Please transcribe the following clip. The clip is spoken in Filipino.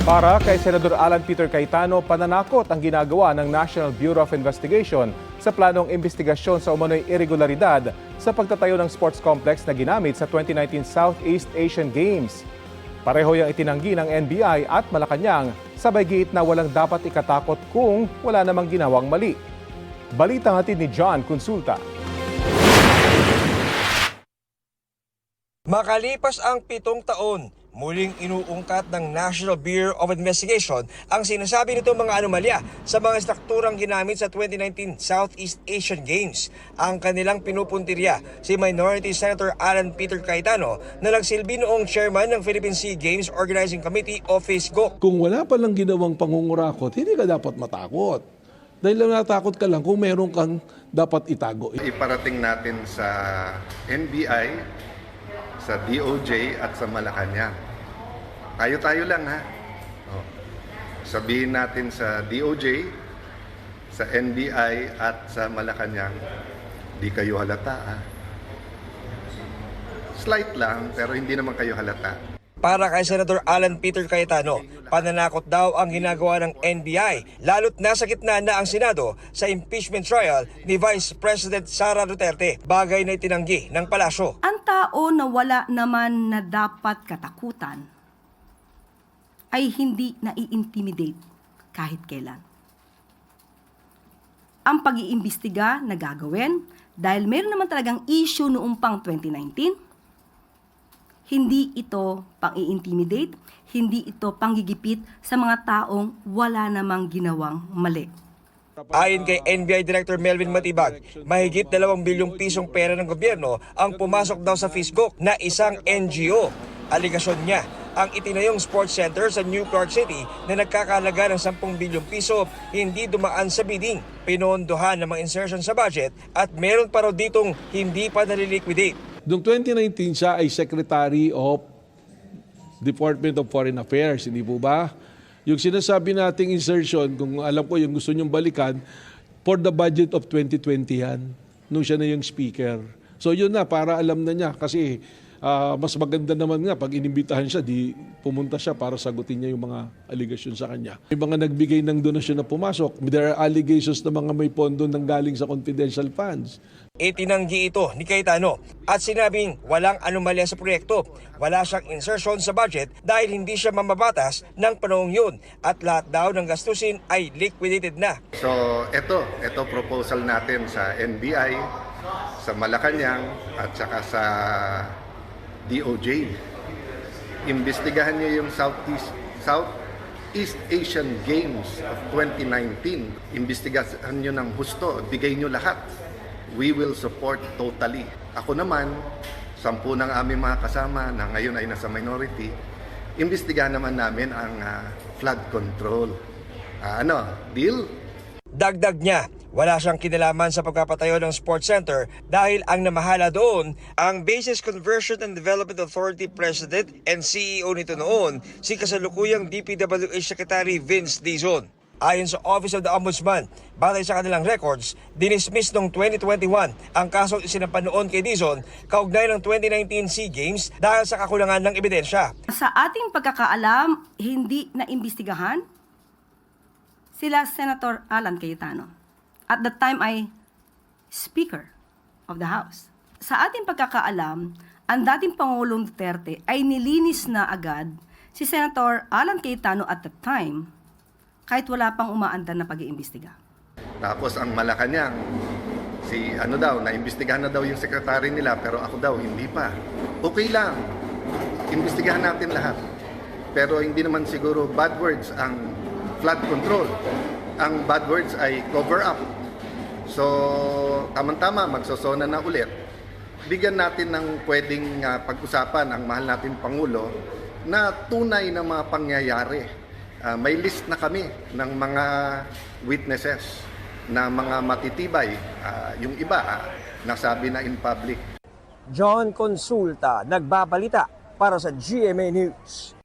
Para kay Senador Alan Peter Cayetano, pananakot ang ginagawa ng National Bureau of Investigation sa planong investigasyon sa umano'y irregularidad sa pagtatayo ng sports complex na ginamit sa 2019 Southeast Asian Games. Pareho yung itinanggi ng NBI at Malacanang, sabay giit na walang dapat ikatakot kung wala namang ginawang mali. Balitang hatid ni John Consulta. Makalipas ang 7 taon, muling inuungkat ng National Bureau of Investigation ang sinasabi nitong mga anomalya sa mga strukturang ginamit sa 2019 Southeast Asian Games. Ang kanilang pinupuntirya si Minority Senator Alan Peter Cayetano na nagsilbi noong chairman ng Philippine Sea Games Organizing Committee o FISGO. Kung wala palang ginawang pangungurakot, hindi ka dapat matakot. Dahil lang natakot ka lang kung meron kang dapat itago. Iparating natin sa NBI, sa DOJ at sa Malacanang. Tayo-tayo lang ha. Sabihin natin sa DOJ, sa NBI at sa Malacanang, di kayo halata ha. Slight lang pero hindi naman kayo halata. Para kay Senator Alan Peter Cayetano, pananakot daw ang ginagawa ng NBI, lalo't nasa gitna na ang Senado sa impeachment trial ni Vice President Sara Duterte, bagay na itinanggi ng palasyo. Ang tao na wala naman na dapat katakutan ay hindi nai-intimidate kahit kailan. Ang pag-iimbestiga na gagawin dahil meron naman talagang issue noong pang 2019, hindi ito pang-i-intimidate, hindi ito panggigipit sa mga taong wala namang ginawang mali. Ayon kay NBI Director Melvin Matibag, mahigit 2 bilyong pisong pera ng gobyerno ang pumasok daw sa FISGO na isang NGO. Aligasyon niya, ang itinayong sports center sa New Clark City na nagkakahalaga ng 10 bilyong piso hindi dumaan sa bidding, pinondohan ng mga insertion sa budget at meron pa raw ditong hindi pa naliliquidate. Noong 2019 siya ay Secretary of Department of Foreign Affairs, hindi po ba? Yung sinasabi nating insertion, kung alam ko yung gusto nyong balikan, for the budget of 2020 yan, nung siya na yung speaker. So yun na, para alam na niya, kasi mas maganda naman nga, pag inimbitahan siya, di pumunta siya para sagutin niya yung mga allegation sa kanya. May mga nagbigay ng donasyon na pumasok, there are allegations na mga may pondo nang galing sa confidential funds. Itinanggi ito ni Cayetano at sinabing walang anomalya sa proyekto. Wala siyang insertion sa budget dahil hindi siya mamabatas ng panahong yun at lahat daw ng gastusin ay liquidated na. So ito proposal natin sa NBI, sa Malacanang at saka sa DOJ. Imbestigahan niyo yung Southeast Asian Games of 2019. Imbestigahan niyo ng husto, bigay niyo lahat. We will support totally. Ako naman, 10 ng aming mga kasama na ngayon ay nasa minority, imbestigahan naman namin ang flood control. Deal? Dagdag niya, wala siyang kinalaman sa pagpapatayo ng sports center dahil ang namahala doon ang Bases Conversion and Development Authority President and CEO nito noon, si kasalukuyang DPWH Secretary Vince Dizon. Ayon sa Office of the Ombudsman, batay sa kanilang records, dinismiss noong 2021 ang kasong isinampan noon kay Dizon kaugnay ng 2019 SEA Games dahil sa kakulangan ng ebidensya. Sa ating pagkakaalam, hindi naimbestigahan sila Senator Alan Cayetano. At that time ay Speaker of the House. Sa ating pagkakaalam, ang dating Pangulong Duterte ay nilinis na agad si Senator Alan Cayetano at that time kahit wala pang umaandar na pag-iimbestiga. Tapos ang Malacanang, naimbestigahan na daw yung sekretary nila pero ako daw hindi pa. Okay lang, imbestigahan natin lahat. Pero hindi naman siguro bad words ang flood control. Ang bad words ay cover up. So, tamang-tama, magsosona na ulit. Bigyan natin ng pwedeng pag-usapan ang mahal natin Pangulo na tunay na mga pangyayari. May list na kami ng mga witnesses na mga matitibay. Yung iba, nasabi na in public. John Consulta, nagbabalita para sa GMA News.